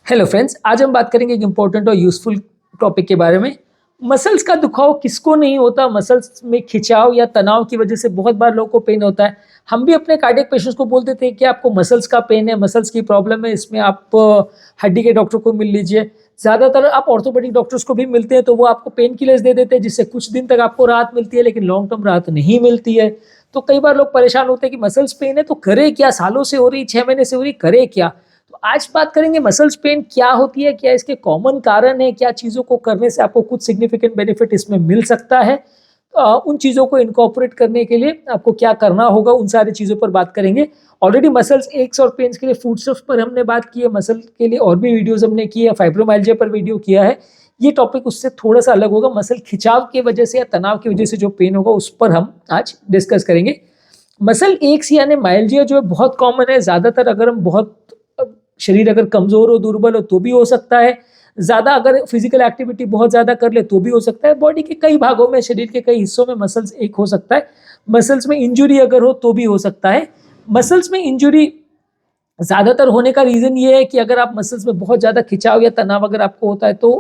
Hello friends, आज हम बात करेंगे एक इम्पोर्टेंट और यूजफुल टॉपिक के बारे में। मसल्स का दुखाव किसको नहीं होता। मसल्स में खिंचाव या तनाव की वजह से बहुत बार लोगों को पेन होता है। हम भी अपने कार्डियक पेशेंट्स को बोलते थे कि आपको मसल्स का पेन है, मसल्स की प्रॉब्लम है, इसमें आप हड्डी के डॉक्टर को मिल लीजिए। ज़्यादातर आप ऑर्थोपेडिक डॉक्टर्स को भी मिलते हैं तो वो आपको पेन किलर्स दे देते हैं जिससे कुछ दिन तक आपको राहत मिलती है, लेकिन लॉन्ग टर्म राहत नहीं मिलती है। तो कई बार लोग परेशान होते हैं कि मसल्स पेन है तो करे क्या, सालों से हो रही, 6 महीने से हो रही, करे क्या। तो आज बात करेंगे मसल्स पेन क्या होती है, क्या इसके कॉमन कारण है, क्या चीज़ों को करने से आपको कुछ सिग्निफिकेंट बेनिफिट इसमें मिल सकता है। उन चीज़ों को इनकॉर्पोरेट करने के लिए आपको क्या करना होगा, उन सारी चीज़ों पर बात करेंगे। ऑलरेडी मसल्स एक्स और पेन्स के लिए फूडस्टफ्स पर हमने बात की है, मसल के लिए और भी वीडियोस हमने की है, फाइब्रोमाइल्जिया पर वीडियो किया है। ये टॉपिक उससे थोड़ा सा अलग होगा। मसल खिंचाव की वजह से या तनाव की वजह से जो पेन होगा उस पर हम आज डिस्कस करेंगे। मसल एक्स यानी माइल्जिया जो है बहुत कॉमन है। ज़्यादातर अगर हम बहुत शरीर अगर कमजोर हो, दुर्बल हो तो भी हो सकता है। ज्यादा अगर फिजिकल एक्टिविटी बहुत ज्यादा कर ले तो भी हो सकता है। बॉडी के कई भागों में, शरीर के कई हिस्सों में मसल्स एक हो सकता है। मसल्स में इंजुरी अगर हो तो भी हो सकता है। मसल्स में इंजुरी ज्यादातर होने का रीजन ये है कि अगर आप मसल्स में बहुत ज्यादा खिंचाव या तनाव अगर आपको होता है तो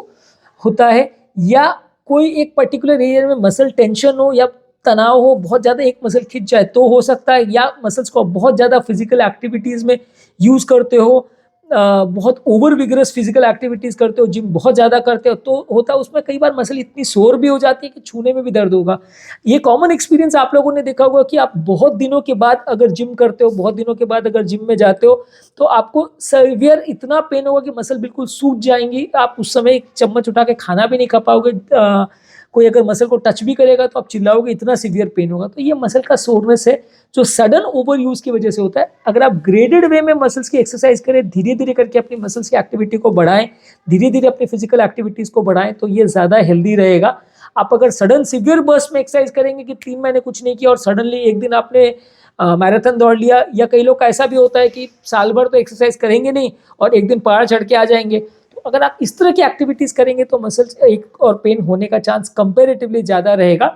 होता है, या कोई एक पर्टिकुलर एरिया में मसल टेंशन हो या तनाव हो, बहुत ज्यादा एक मसल खिंच जाए तो हो सकता है, या मसल्स को बहुत ज्यादा फिजिकल एक्टिविटीज में यूज करते हो, बहुत ओवर विगरस फिजिकल एक्टिविटीज करते हो, जिम बहुत ज़्यादा करते हो तो होता है उसमें कई बार मसल इतनी सोर भी हो जाती है कि छूने में भी दर्द होगा। ये कॉमन एक्सपीरियंस आप लोगों ने देखा होगा कि आप बहुत दिनों के बाद अगर जिम करते हो, बहुत दिनों के बाद अगर जिम में जाते हो तो आपको सर्वियर इतना पेन होगा कि मसल बिल्कुल सूज जाएंगी। आप उस समय एक चम्मच उठा के खाना भी नहीं खा पाओगे। कोई अगर मसल को टच भी करेगा तो आप चिल्लाओगे, इतना सीवियर पेन होगा। तो ये मसल का सोरनेस है जो सडन ओवर यूज की वजह से होता है। अगर आप ग्रेडेड वे में मसल्स की एक्सरसाइज करें, धीरे धीरे करके अपनी मसल्स की एक्टिविटी को बढ़ाएं, धीरे धीरे अपनी फिजिकल एक्टिविटीज को बढ़ाएं तो ये ज्यादा हेल्दी रहेगा। आप अगर सडन सीवियर बर्स्ट में एक्सरसाइज करेंगे कि 3 महीने कुछ नहीं किया और सडनली एक दिन आपने मैराथन दौड़ लिया, या कई लोग का ऐसा भी होता है कि साल भर तो एक्सरसाइज करेंगे नहीं और एक दिन पहाड़ चढ़ के आ जाएंगे। तो अगर आप इस तरह की एक्टिविटीज करेंगे तो मसल्स एक और पेन होने का चांस कंपेरेटिवली ज्यादा रहेगा।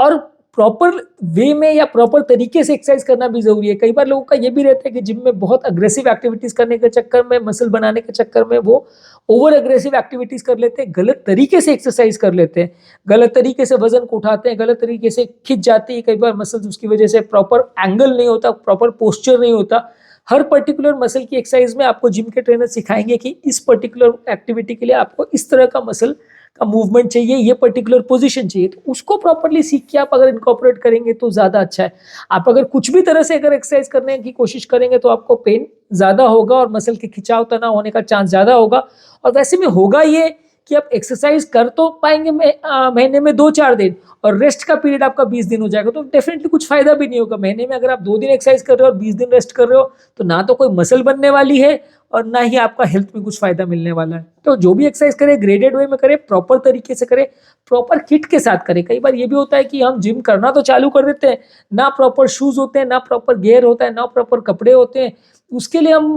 और प्रॉपर वे में या प्रॉपर तरीके से एक्सरसाइज करना भी जरूरी है। कई बार लोगों का ये भी रहता है कि जिम में बहुत अग्रेसिव एक्टिविटीज करने के चक्कर में, मसल बनाने के चक्कर में वो ओवर अग्रेसिव एक्टिविटीज कर लेते हैं, गलत तरीके से एक्सरसाइज कर लेते हैं, गलत तरीके से वजन को उठाते हैं, गलत तरीके से खिंच जाती है कई बार मसल्स। उसकी वजह से प्रॉपर एंगल नहीं होता, प्रॉपर पोस्चर नहीं होता। हर पर्टिकुलर मसल की एक्सरसाइज में आपको जिम के ट्रेनर सिखाएंगे कि इस पर्टिकुलर एक्टिविटी के लिए आपको इस तरह का मसल का मूवमेंट चाहिए, ये पर्टिकुलर पोजीशन चाहिए। तो उसको प्रॉपरली सीख के आप अगर इनकॉर्पोरेट करेंगे तो ज्यादा अच्छा है। आप अगर कुछ भी तरह से अगर एक्सरसाइज करने की कोशिश करेंगे तो आपको पेन ज्यादा होगा और मसल के खिंचाव तनाव होने का चांस ज्यादा होगा। और वैसे में होगा ये कि आप एक्सरसाइज कर तो पाएंगे महीने में 2-4 दिन और रेस्ट का पीरियड आपका 20 दिन हो जाएगा, तो डेफिनेटली कुछ फायदा भी नहीं होगा। महीने में अगर आप 2 दिन एक्सरसाइज कर रहे हो और 20 दिन रेस्ट कर रहे हो तो ना तो कोई मसल बनने वाली है और ना ही आपका हेल्थ में कुछ फायदा मिलने वाला है। तो जो भी एक्सरसाइज करें ग्रेडेड वे में करें, प्रॉपर तरीके से करें, प्रॉपर किट के साथ करें। कई बार ये भी होता है कि हम जिम करना तो चालू कर देते हैं, ना प्रॉपर शूज होते हैं, ना प्रॉपर गियर होता है, ना प्रॉपर कपड़े होते हैं। उसके लिए हम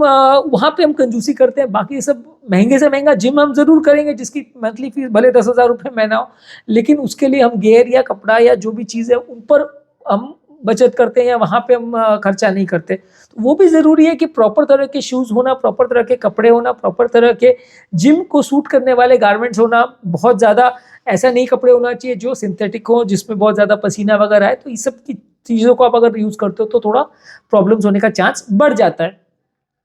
वहां पे हम कंजूसी करते हैं। बाकी सब महंगे से महंगा जिम हम जरूर करेंगे जिसकी मंथली फीस भले 10,000 रुपये महीना हो, लेकिन उसके लिए हम गियर या कपड़ा या जो भी चीज़ है उन पर हम बचत करते हैं या वहां पे हम खर्चा नहीं करते। तो वो भी जरूरी है कि प्रॉपर तरह के शूज होना, प्रॉपर तरह के कपड़े होना, प्रॉपर तरह के जिम को सूट करने वाले गारमेंट्स होना। बहुत ज्यादा ऐसा नहीं कपड़े होना चाहिए जो सिंथेटिक हो, जिसमें बहुत ज्यादा पसीना वगैरह है। तो इस सब की चीजों को आप अगर यूज करते हो तो थोड़ा प्रॉब्लम्स होने का चांस बढ़ जाता है।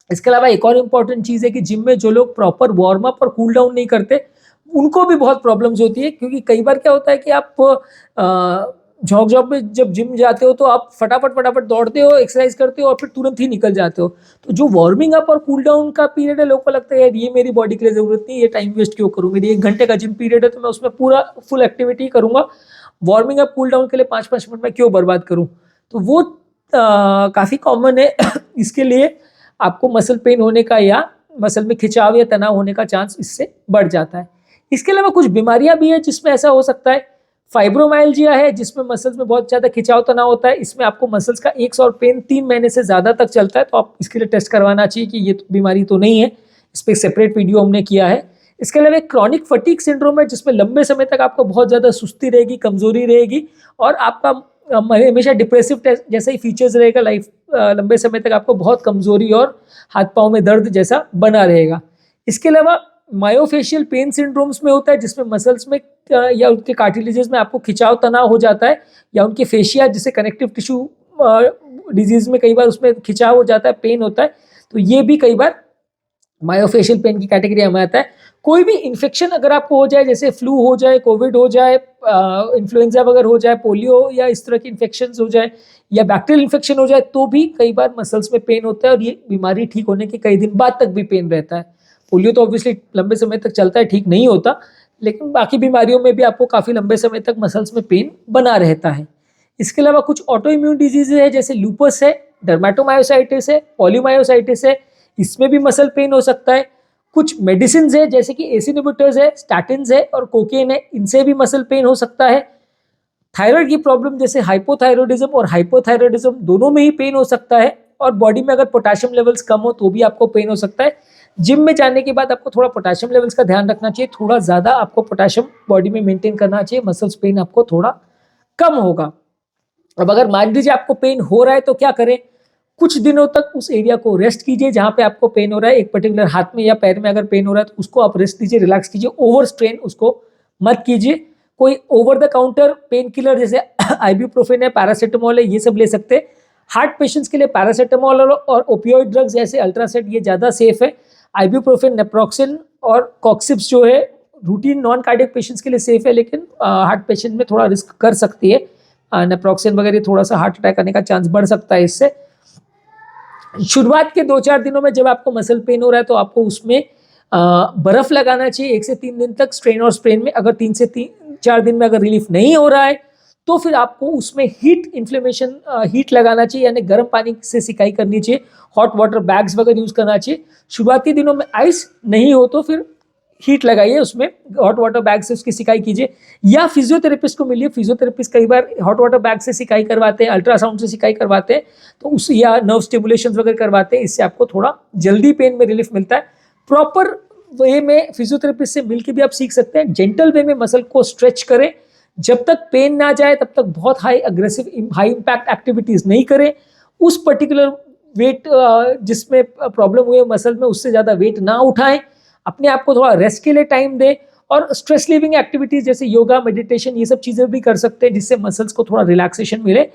इसके अलावा एक और इम्पॉर्टेंट चीज़ है कि जिम में जो लोग प्रॉपर वार्म अप और कूल डाउन नहीं करते उनको भी बहुत प्रॉब्लम्स होती है। क्योंकि कई बार क्या होता है कि आप झोंक में जब जिम जाते हो तो आप फटाफट दौड़ते हो, एक्सरसाइज करते हो और फिर तुरंत ही निकल जाते हो। तो जो वार्मिंग अप और कूल डाउन का पीरियड है, लोगों को लगता है यार ये मेरी बॉडी के लिए जरूरत नहीं, ये टाइम वेस्ट क्यों करूँ, मेरी 1 घंटे का जिम पीरियड है तो मैं उसमें पूरा फुल एक्टिविटी करूंगा, वार्मिंग अप कूल डाउन के लिए 5-5 मिनट में क्यों बर्बाद करूँ। तो वो काफ़ी कॉमन है। इसके लिए आपको मसल पेन होने का या मसल में खिंचाव या तनाव होने का चांस इससे बढ़ जाता है। इसके अलावा कुछ बीमारियां भी है जिसमें ऐसा हो सकता है। फाइब्रोमाइल्जिया है जिसमें मसल्स में बहुत ज्यादा खिंचाव तनाव होता है। इसमें आपको मसल्स का एक और पेन 3 महीने से ज्यादा तक चलता है, तो आप इसके लिए टेस्ट करवाना चाहिए कि ये बीमारी तो नहीं है। इस पर सेपरेट वीडियो हमने किया है। इसके अलावा एक क्रॉनिक फटीग सिंड्रोम है जिसमें लंबे समय तक आपको बहुत ज्यादा सुस्ती रहेगी, कमजोरी रहेगी और आपका हमेशा डिप्रेसिव जैसा ही फीचर्स रहेगा। लाइफ लंबे समय तक आपको बहुत कमजोरी और हाथ पांव में दर्द जैसा बना रहेगा। इसके अलावा मायोफेशियल पेन सिंड्रोम्स में होता है, जिसमें मसल्स में या उनके कार्टिलेजेस में आपको खिंचाव तनाव हो जाता है, या उनके फेशिया जिसे कनेक्टिव टिश्यू डिजीज में कई बार उसमें खिंचाव हो जाता है, पेन होता है, तो ये भी कई बार मायोफेशियल पेन की कैटेगरी में आता है। कोई भी इन्फेक्शन अगर आपको हो जाए, जैसे फ्लू हो जाए, कोविड हो जाए, इन्फ्लुएंजा वगैरह हो जाए, पोलियो या इस तरह की इन्फेक्शन हो जाए, या बैक्टीरियल इन्फेक्शन हो जाए, तो भी कई बार मसल्स में पेन होता है, और ये बीमारी ठीक होने के कई दिन बाद तक भी पेन रहता है। पोलियो तो ऑब्वियसली लंबे समय तक चलता है, ठीक नहीं होता, लेकिन बाकी बीमारियों में भी आपको काफ़ी लंबे समय तक मसल्स में पेन बना रहता है। इसके अलावा कुछ ऑटो इम्यून डिजीज है, जैसे लूपस है, डर्मेटोमायोसाइटिस है, पॉलीमायोसाइटिस है, इसमें भी मसल पेन हो सकता है। कुछ मेडिसिन है जैसे कि एस इनहिबिटर्स है, स्टैटिन्स है और कोकेन है, इनसे भी मसल पेन हो सकता है। थायराइड की प्रॉब्लम जैसे हाइपोथायरॉयडिज्म और हाइपोथायरॉयडिज्म दोनों में ही पेन हो सकता है, और बॉडी में अगर पोटेशियम लेवल्स कम हो तो भी आपको पेन हो सकता है। जिम में जाने के बाद आपको थोड़ा पोटेशियम लेवल्स का ध्यान रखना चाहिए, थोड़ा ज़्यादा आपको पोटेशियम बॉडी में मेंटेन करना चाहिए, मसल्स पेन आपको थोड़ा कम होगा। अब अगर मान लीजिए आपको पेन हो रहा है तो क्या करें, कुछ दिनों तक उस एरिया को रेस्ट कीजिए जहां पे आपको पेन हो रहा है। एक पर्टिकुलर हाथ में या पैर में अगर पेन हो रहा है तो उसको आप रेस्ट दीजिए, रिलैक्स कीजिए, ओवर स्ट्रेन उसको मत कीजिए। कोई over the counter pain killer जैसे आइब्यूप्रोफेन है, पैरासीटामोल है, ये सब ले सकते हैं। हार्ट पेशेंट्स के लिए पैरासीटामोल और ओपियोइड ड्रग्स जैसे अल्ट्रासेट ये ज़्यादा सेफ है। आइब्यूप्रोफेन, नेप्रोक्सिन और कॉक्सिप्स जो है रूटीन नॉन कार्डियक पेशेंट्स के लिए सेफ है, लेकिन हार्ट पेशेंट में थोड़ा रिस्क कर सकती है। नेप्रोक्सिन वगैरह थोड़ा सा हार्ट अटैक आने का चांस बढ़ सकता है इससे। शुरुआत के 2-4 दिनों में जब आपको मसल पेन हो रहा है तो आपको उसमें बर्फ लगाना चाहिए 1 से 3 दिन तक, स्ट्रेन और स्प्रेन में। अगर 3 से 4 दिन में अगर रिलीफ नहीं हो रहा है तो फिर आपको उसमें हीट लगाना चाहिए, यानी गर्म पानी से सिकाई करनी चाहिए, हॉट वाटर बैग्स वगैरह यूज करना चाहिए। शुरुआती दिनों में आइस नहीं हो तो फिर हीट लगाइए, उसमें हॉट वाटर बैग से उसकी सिकाई कीजिए, या फिजियोथेरेपिस्ट को मिलिए। फिजियोथेरेपिस्ट कई बार हॉट वाटर बैग से सिकाई करवाते हैं, अल्ट्रासाउंड से सिकाई करवाते हैं, तो उस या नर्व स्टिमुलेशन वगैरह करवाते हैं, इससे आपको थोड़ा जल्दी पेन में रिलीफ मिलता है। प्रॉपर वे में फिजियोथेरेपिस्ट से मिलकर भी आप सीख सकते हैं, जेंटल वे में मसल को स्ट्रेच करें, जब तक पेन ना जाए तब तक बहुत हाई इम्पैक्ट एक्टिविटीज नहीं करें। उस पर्टिकुलर वेट जिसमें प्रॉब्लम हुई है मसल में, उससे ज़्यादा वेट ना उठाएं, अपने आप को थोड़ा रेस्ट के लिए टाइम दें, और स्ट्रेस लिविंग एक्टिविटीज जैसे योगा, मेडिटेशन, ये सब चीज़ें भी कर सकते हैं, जिससे मसल्स को थोड़ा रिलैक्सेशन मिले।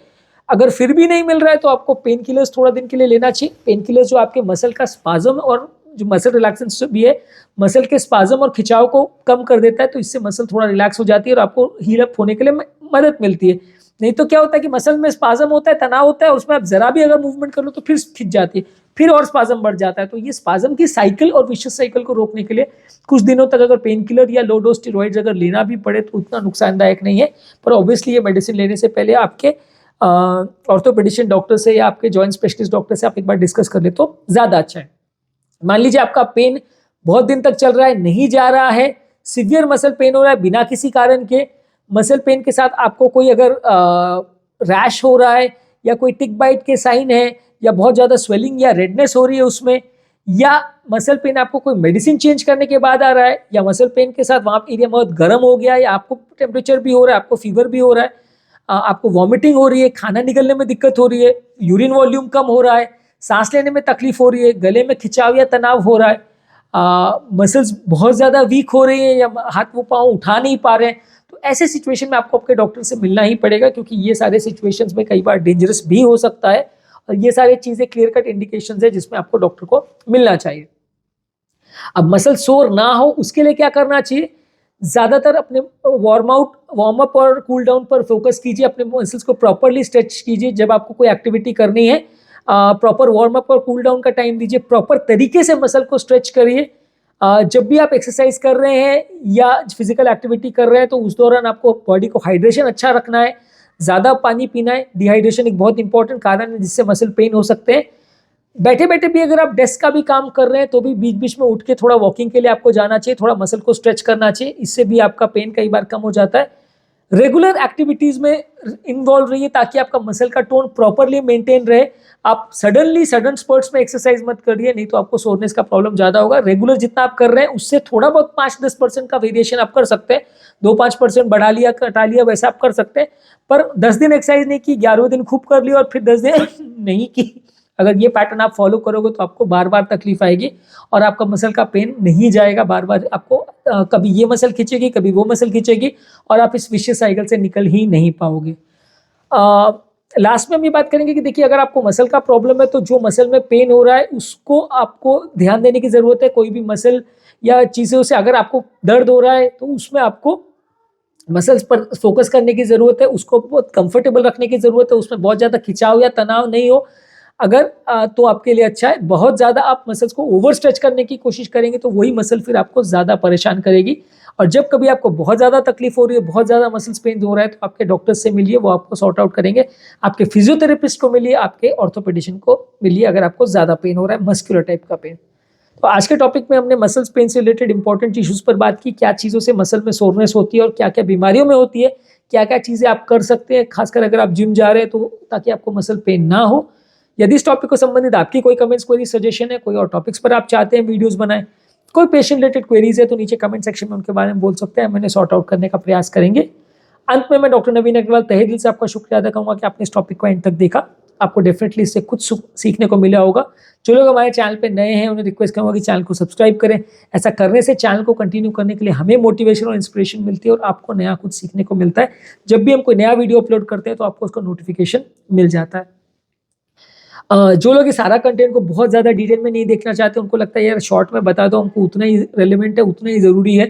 अगर फिर भी नहीं मिल रहा है तो आपको पेन किलर्स थोड़ा दिन के लिए लेना चाहिए। पेन किलर्स जो आपके मसल का स्पाज्म और जो मसल रिलैक्सेशन भी है, मसल के स्पाज्म और खिंचाव को कम कर देता है, तो इससे मसल थोड़ा रिलैक्स हो जाती है और आपको हील अप होने के लिए मदद मिलती है। नहीं तो क्या होता है कि मसल में स्पाज्म होता है, तनाव होता है, उसमें आप जरा भी अगर मूवमेंट कर लो तो फिर खिंच जाती है, फिर और स्पाज्म बढ़ जाता है। तो ये स्पाज्म की साइकिल और विशियस साइकिल को रोकने के लिए कुछ दिनों तक अगर पेन किलर या लो डोज स्टेरॉइड्स अगर लेना भी पड़े तो उतना नुकसानदायक नहीं है, पर ऑब्वियसली ये मेडिसिन लेने से पहले आपके ऑर्थोपेडिशियन डॉक्टर से या आपके जॉइंट स्पेशलिस्ट डॉक्टर से आप एक बार डिस्कस कर ले तो ज़्यादा अच्छा है। मान लीजिए आपका पेन बहुत दिन तक चल रहा है, नहीं जा रहा है, सीवियर मसल पेन हो रहा है बिना किसी कारण के, मसल पेन के साथ आपको कोई अगर रैश हो रहा है या कोई टिक बाइट के साइन है, या बहुत ज़्यादा स्वेलिंग या रेडनेस हो रही है उसमें, या मसल पेन आपको कोई मेडिसिन चेंज करने के बाद आ रहा है, या मसल पेन के साथ वहाँ एरिया बहुत गर्म हो गया, या आपको टेम्परेचर भी हो रहा है, आपको फीवर भी हो रहा है, आपको वॉमिटिंग हो रही है, खाना निकलने में दिक्कत हो रही है, यूरिन वॉल्यूम कम हो रहा है, सांस लेने में तकलीफ हो रही है, गले में खिंचाव या तनाव हो रहा है, मसल्स बहुत ज़्यादा वीक हो रही है, या हाथ वो पाँव उठा नहीं पा रहे हैं, तो ऐसे सिचुएशन में आपको आपके डॉक्टर से मिलना ही पड़ेगा, क्योंकि ये सारे सिचुएशंस में कई बार डेंजरस भी हो सकता है, और ये सारी चीज़ें क्लियर कट इंडिकेशंस है जिसमें आपको डॉक्टर को मिलना चाहिए। अब मसल सोर ना हो उसके लिए क्या करना चाहिए, ज़्यादातर अपने वार्म अप और कूल डाउन पर फोकस कीजिए, अपने मसल्स को प्रॉपरली स्ट्रेच कीजिए जब आपको कोई एक्टिविटी करनी है, प्रॉपर वार्म अप और कूल डाउन का टाइम दीजिए, प्रॉपर तरीके से मसल को स्ट्रेच करिए। जब भी आप एक्सरसाइज कर रहे हैं या फिजिकल एक्टिविटी कर रहे हैं तो उस दौरान आपको बॉडी को हाइड्रेशन अच्छा रखना है, ज़्यादा पानी पीना है। डिहाइड्रेशन एक बहुत इंपॉर्टेंट कारण है जिससे मसल पेन हो सकते हैं। बैठे बैठे भी अगर आप डेस्क का भी काम कर रहे हैं तो भी बीच बीच में उठ के थोड़ा वॉकिंग के लिए आपको जाना चाहिए, थोड़ा मसल को स्ट्रेच करना चाहिए, इससे भी आपका पेन कई बार कम हो जाता है। रेगुलर एक्टिविटीज़ में इन्वॉल्व रहिए ताकि आपका मसल का टोन प्रॉपरली मेंटेन रहे। आप सडन स्पर्ट्स में एक्सरसाइज मत करिए, नहीं तो आपको सोरनेस का प्रॉब्लम ज़्यादा होगा। रेगुलर जितना आप कर रहे हैं उससे थोड़ा बहुत 5-10% का वेरिएशन आप कर सकते हैं, 2-5% बढ़ा लिया घटा लिया वैसा आप कर सकते हैं, पर 10 दिन एक्सरसाइज नहीं की, 11वें दिन खूब कर लिया और फिर 10 दिन नहीं की, अगर ये पैटर्न आप फॉलो करोगे तो आपको बार बार तकलीफ आएगी और आपका मसल का पेन नहीं जाएगा। बार बार आपको कभी ये मसल खींचेगी, कभी वो मसल खींचेगी और आप इस विशियस साइकिल से निकल ही नहीं पाओगे। लास्ट में हम ये बात करेंगे कि देखिए, अगर आपको मसल का प्रॉब्लम है तो जो मसल में पेन हो रहा है उसको आपको ध्यान देने की ज़रूरत है। कोई भी मसल या चीज़ों से अगर आपको दर्द हो रहा है तो उसमें आपको मसल्स पर फोकस करने की ज़रूरत है, उसको बहुत कंफर्टेबल रखने की ज़रूरत है, उसमें बहुत ज़्यादा खिंचाव या तनाव नहीं हो अगर तो आपके लिए अच्छा है। बहुत ज़्यादा आप मसल्स को ओवर स्ट्रेच करने की कोशिश करेंगे तो वही मसल फिर आपको ज़्यादा परेशान करेगी। और जब कभी आपको बहुत ज़्यादा तकलीफ हो रही है, बहुत ज़्यादा मसल्स पेन हो रहा है, तो आपके डॉक्टर से मिलिए, वो आपको सॉर्ट आउट करेंगे। आपके फिजियोथेरेपिस्ट को मिलिए, आपके ऑर्थोपेडिशियन को मिलिए अगर आपको ज़्यादा पेन हो रहा है, मस्कुलर टाइप का पेन। तो आज के टॉपिक में हमने मसल्स पेन से रिलेटेड इंपॉर्टेंट इश्यूज पर बात की, क्या चीज़ों से मसल में सोरनेस होती है और क्या क्या बीमारियों में होती है, क्या क्या चीज़ें आप कर सकते हैं, खासकर अगर आप जिम जा रहे हैं तो, ताकि आपको मसल पेन ना हो। यदि इस टॉपिक को संबंधित आपकी कोई कमेंट्स, कोई सजेशन है, कोई और टॉपिक्स पर आप चाहते हैं वीडियोस बनाएं, कोई पेशेंट रिलेटेड क्वेरीज है तो नीचे कमेंट सेक्शन में उनके बारे में बोल सकते हैं, मैंने सॉर्ट आउट करने का प्रयास करेंगे। अंत में मैं डॉक्टर नवीन अग्रवाल तहे दिल से आपका शुक्रिया अदा करूंगा कि आपने इस टॉपिक को एंड तक देखा। आपको डेफिनेटली इससे कुछ सीखने को मिला होगा। जो लोग हमारे चैनल पे नए हैं उन्हें रिक्वेस्ट करूंगा कि चैनल को सब्सक्राइब करें। ऐसा करने से चैनल को कंटिन्यू करने के लिए हमें मोटिवेशन और इंस्पिरेशन मिलती है और आपको नया कुछ सीखने को मिलता है। जब भी हम कोई नया वीडियो अपलोड करते हैं तो आपको उसका नोटिफिकेशन मिल जाता है। जो लोग इस सारा कंटेंट को बहुत ज़्यादा डिटेल में नहीं देखना चाहते, उनको लगता है यार शॉर्ट में बता दो, हमको उतना ही रेलिवेंट है, उतना ही ज़रूरी है,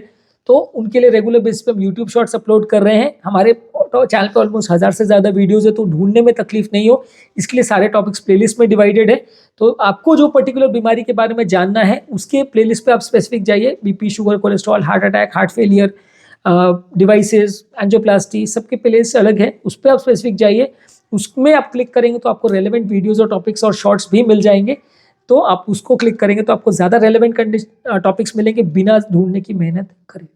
तो उनके लिए रेगुलर बेसिस पे हम यूट्यूब शॉर्ट्स अपलोड कर रहे हैं। हमारे चैनल पे ऑलमोस्ट 1000 से ज़्यादा वीडियोज़ है, तो ढूंढने में तकलीफ नहीं हो, इसके लिए सारे टॉपिक्स प्लेलिस्ट में डिवाइडेड है। तो आपको जो पर्टिकुलर बीमारी के बारे में जानना है उसके प्लेलिस्ट पे आप स्पेसिफिक जाइए। BP, sugar, cholesterol, heart attack, heart failure, devices, angioplasty, सबके प्लेलिस्ट अलग है, उस पर आप स्पेसिफिक जाइए। उसमें आप क्लिक करेंगे तो आपको रेलेवेंट वीडियोज़ और टॉपिक्स और शॉर्ट्स भी मिल जाएंगे। तो आप उसको क्लिक करेंगे तो आपको ज़्यादा रेलेवेंट टॉपिक्स मिलेंगे बिना ढूंढने की मेहनत करें।